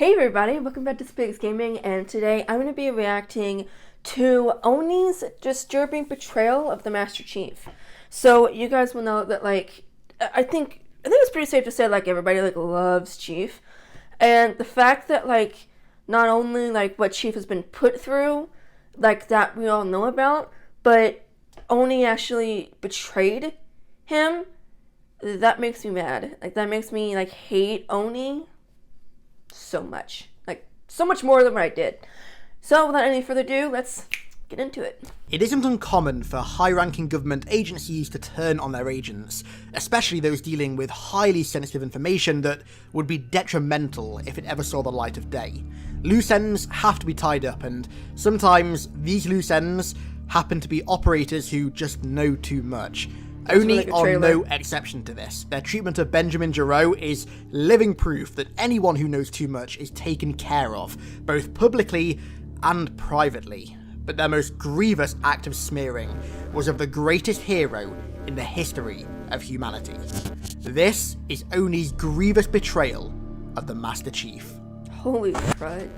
Hey everybody, welcome back to Spiggs Gaming, and today I'm going to be reacting to ONI's disturbing portrayal of the Master Chief. So you guys will know that I think it's pretty safe to say everybody loves Chief, and the fact that not only what Chief has been put through, that we all know about, but ONI actually betrayed him. That makes me mad. That makes me hate ONI so much. So much more than what I did. So without any further ado, let's get into it. It isn't uncommon for high-ranking government agencies to turn on their agents, especially those dealing with highly sensitive information that would be detrimental if it ever saw the light of day. Loose ends have to be tied up, and sometimes these loose ends happen to be operators who just know too much. ONI are no exception to this. Their treatment of Benjamin Giraud is living proof that anyone who knows too much is taken care of, both publicly and privately. But their most grievous act of smearing was of the greatest hero in the history of humanity. This is ONI's grievous betrayal of the Master Chief. Holy crud.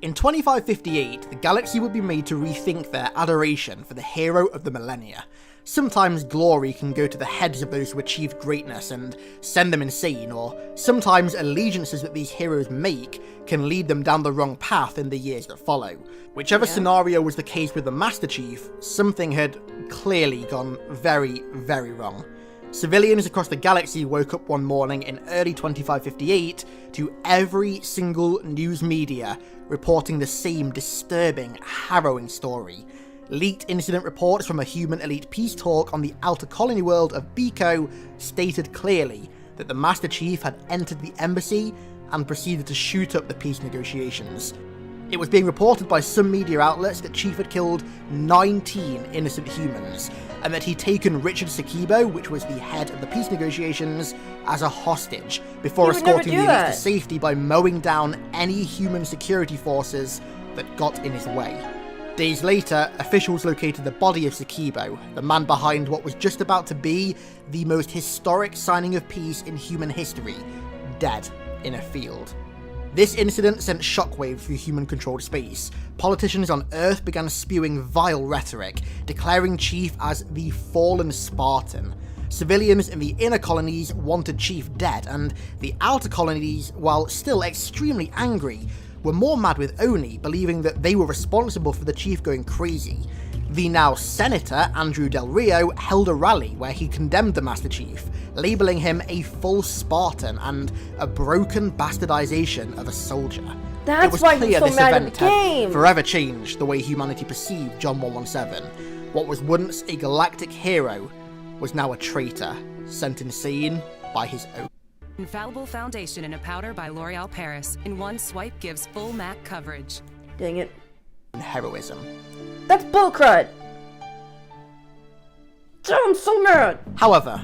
In 2558, the galaxy would be made to rethink their adoration for the hero of the millennia. Sometimes glory can go to the heads of those who achieved greatness and send them insane, or sometimes allegiances that these heroes make can lead them down the wrong path in the years that follow. Whichever scenario was the case with the Master Chief, something had clearly gone very, very wrong. Civilians across the galaxy woke up one morning in early 2558 to every single news media reporting the same disturbing, harrowing story. Leaked incident reports from a human elite peace talk on the outer colony world of Biko stated clearly that the Master Chief had entered the embassy and proceeded to shoot up the peace negotiations. It was being reported by some media outlets that Chief had killed 19 innocent humans, and that he'd taken Richard Sakibo, which was the head of the peace negotiations, as a hostage, before escorting the elites to safety by mowing down any human security forces that got in his way. Days later, officials located the body of Sakibo, the man behind what was just about to be the most historic signing of peace in human history, dead in a field. This incident sent shockwaves through human-controlled space. Politicians on Earth began spewing vile rhetoric, declaring Chief as the fallen Spartan. Civilians in the inner colonies wanted Chief dead, and the outer colonies, while still extremely angry, were more mad with ONI, believing that they were responsible for the Chief going crazy. The now Senator, Andrew Del Rio, held a rally where he condemned the Master Chief, labelling him a false Spartan and a broken bastardization of a soldier. That's why he's so mad at the game. Forever changed the way humanity perceived John 117. What was once a galactic hero was now a traitor, sent insane by his own. Infallible foundation in a powder by L'Oreal Paris. In one swipe gives full MAC coverage. Dang it. Heroism. That's bullcrud! I'm so mad! However,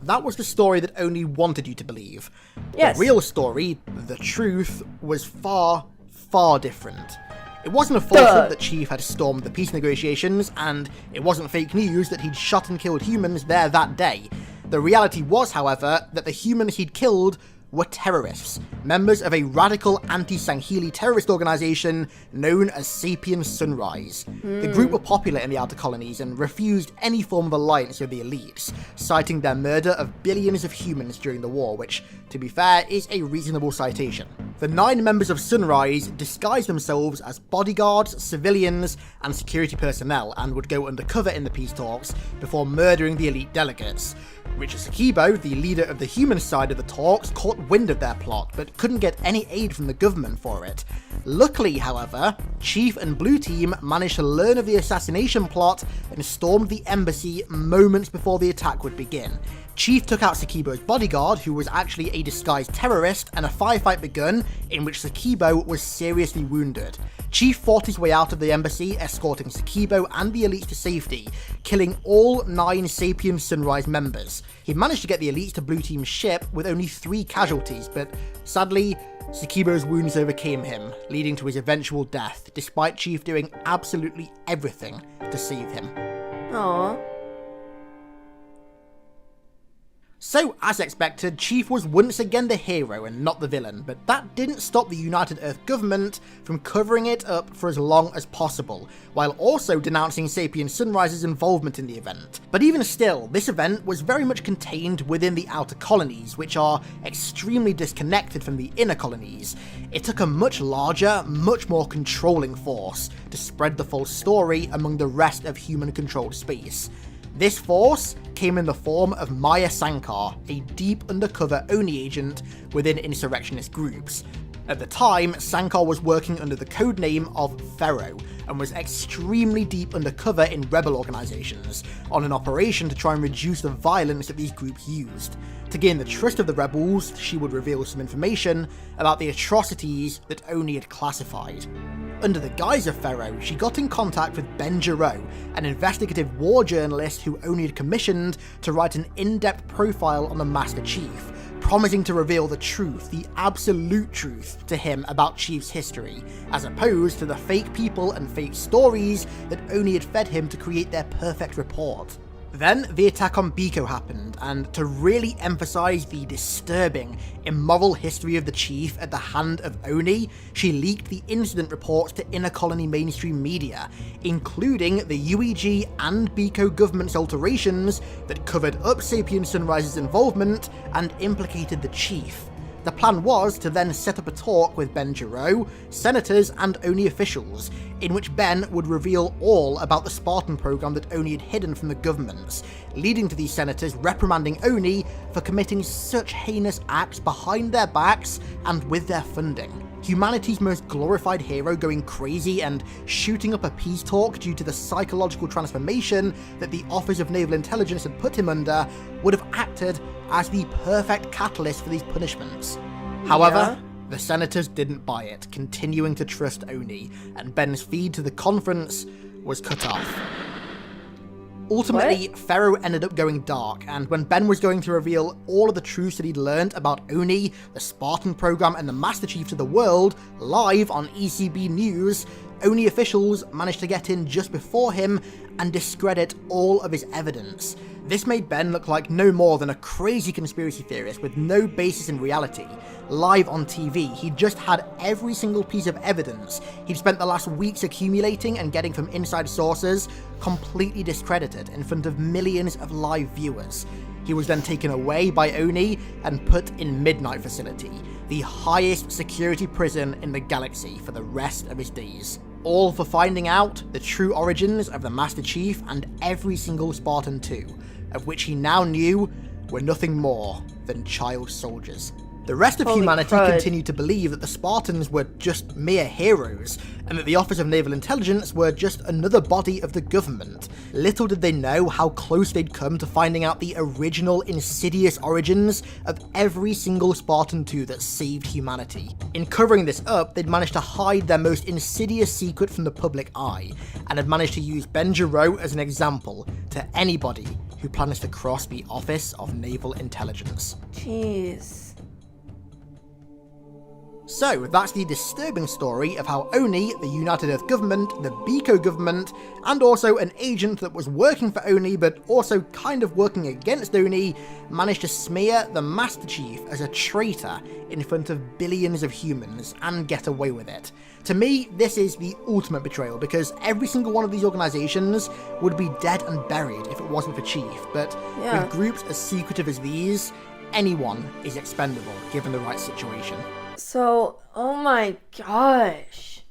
that was the story that ONI wanted you to believe. Yes. The real story, the truth, was far, far different. It wasn't a falsehood that Chief had stormed the peace negotiations, and it wasn't fake news that he'd shot and killed humans there that day. The reality was, however, that the humans he'd killed were terrorists, members of a radical anti-Sangheili terrorist organisation known as Sapien Sunrise. The group were popular in the outer colonies and refused any form of alliance with the elites, citing their murder of billions of humans during the war, which, to be fair, is a reasonable citation. The 9 members of Sunrise disguised themselves as bodyguards, civilians, and security personnel, and would go undercover in the peace talks before murdering the elite delegates. Richard Sakibo, the leader of the human side of the talks, caught wind of their plot, but couldn't get any aid from the government for it. Luckily, however, Chief and Blue Team managed to learn of the assassination plot and stormed the embassy moments before the attack would begin. Chief took out Sakibo's bodyguard, who was actually a disguised terrorist, and a firefight begun in which Sakibo was seriously wounded. Chief fought his way out of the embassy, escorting Sakibo and the elites to safety, killing all 9 Sapien Sunrise members. He managed to get the elites to Blue Team's ship with only 3 casualties, but sadly, Sakibo's wounds overcame him, leading to his eventual death, despite Chief doing absolutely everything to save him. Aww. So, as expected, Chief was once again the hero and not the villain, but that didn't stop the United Earth government from covering it up for as long as possible, while also denouncing Sapien Sunrise's involvement in the event. But even still, this event was very much contained within the outer colonies, which are extremely disconnected from the inner colonies. It took a much larger, much more controlling force to spread the full story among the rest of human-controlled space. This force came in the form of Maya Sankar, a deep undercover ONI agent within insurrectionist groups. At the time, Sankar was working under the codename of Pharaoh, and was extremely deep undercover in rebel organizations, on an operation to try and reduce the violence that these groups used. To gain the trust of the rebels, she would reveal some information about the atrocities that ONI had classified. Under the guise of Pharaoh, she got in contact with Ben Giro, an investigative war journalist who ONI had commissioned to write an in-depth profile on the Master Chief, promising to reveal the truth, the absolute truth, to him about Chief's history, as opposed to the fake people and fake stories that ONI had fed him to create their perfect report. Then the attack on Biko happened, and to really emphasise the disturbing, immoral history of the Chief at the hand of ONI, she leaked the incident reports to inner colony mainstream media, including the UEG and Biko government's alterations that covered up Sapien Sunrise's involvement and implicated the Chief. The plan was to then set up a talk with Ben Giro, senators and ONI officials, in which Ben would reveal all about the Spartan program that ONI had hidden from the governments, leading to these senators reprimanding ONI for committing such heinous acts behind their backs and with their funding. Humanity's most glorified hero going crazy and shooting up a peace talk due to the psychological transformation that the Office of Naval Intelligence had put him under would have acted as the perfect catalyst for these punishments. However, the senators didn't buy it, continuing to trust ONI, and Ben's feed to the conference was cut off. Ultimately, Pharaoh ended up going dark, and when Ben was going to reveal all of the truths that he'd learned about ONI, the Spartan program, and the Master Chief to the world, live on ECB News, ONI officials managed to get in just before him and discredit all of his evidence. This made Ben look like no more than a crazy conspiracy theorist with no basis in reality. Live on TV, he just had every single piece of evidence he'd spent the last weeks accumulating and getting from inside sources completely discredited in front of millions of live viewers. He was then taken away by ONI and put in Midnight Facility, the highest security prison in the galaxy, for the rest of his days. All for finding out the true origins of the Master Chief and every single Spartan too, of which he now knew were nothing more than child soldiers. The rest of humanity continued to believe that the Spartans were just mere heroes, and that the Office of Naval Intelligence were just another body of the government. Little did they know how close they'd come to finding out the original insidious origins of every single Spartan 2 that saved humanity. In covering this up, they'd managed to hide their most insidious secret from the public eye, and had managed to use Ben Giro as an example to anybody who plans to cross the Office of Naval Intelligence. Jeez. So, that's the disturbing story of how ONI, the United Earth government, the Biko government, and also an agent that was working for ONI but also kind of working against ONI, managed to smear the Master Chief as a traitor in front of billions of humans and get away with it. To me, this is the ultimate betrayal, because every single one of these organizations would be dead and buried if it wasn't for Chief, but with groups as secretive as these, anyone is expendable given the right situation. So, oh my gosh.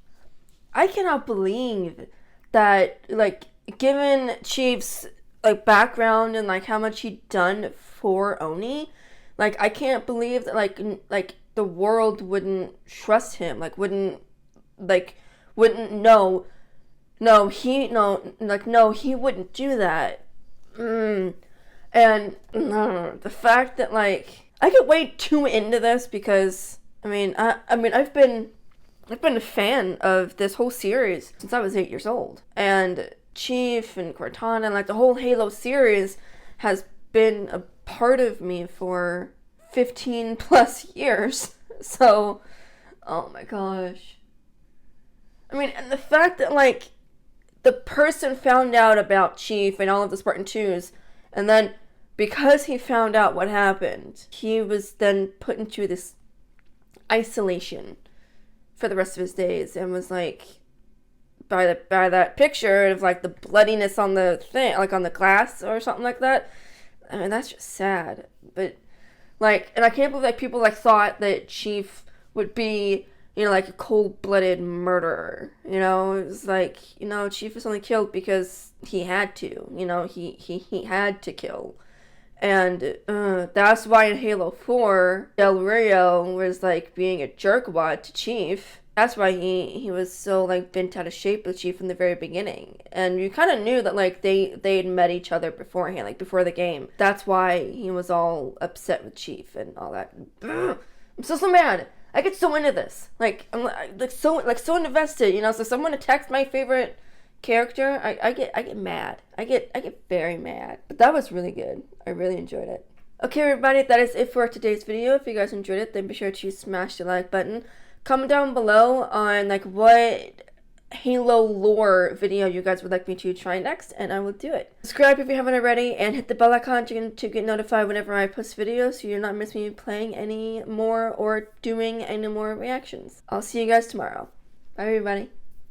I cannot believe that, like, given Chief's, like, background and, like, how much he'd done for Oni, like, I can't believe that, like, the world wouldn't trust him, like, wouldn't know, he wouldn't do that. And, the fact that, like, I get way too into this because, I've been a fan of this whole series since I was 8 years old. And Chief and Cortana and, like, the whole Halo series has been a part of me for 15 plus years. So, oh my gosh. And the fact that, like, the person found out about Chief and all of the Spartan 2s and then because he found out what happened, he was then put into this isolation for the rest of his days, and was like, by that picture of like the bloodiness on the thing, like on the glass or something like that. I mean, that's just sad. But like, and I can't believe like people like thought that Chief would be, you know, like a cold-blooded murderer. You know, it was like, you know, Chief was only killed because he had to. You know, he had to kill. And that's why in Halo 4, Del Rio was like being a jerkwad to Chief. That's why he was so like bent out of shape with Chief from the very beginning. And you kind of knew that like they had met each other beforehand, like before the game. That's why he was all upset with Chief and all that. I'm so mad. I get so into this. Like I'm like so invested, you know. So someone attacks my favorite character, I get mad. I get very mad. But that was really good. I really enjoyed it. Okay, everybody, that is it for today's video. If you guys enjoyed it, then be sure to smash the like button. Comment down below on like what Halo lore video you guys would like me to try next, and I will do it. Subscribe if you haven't already, and hit the bell icon to get notified whenever I post videos, so you're not missing me playing any more or doing any more reactions. I'll see you guys tomorrow. Bye, everybody.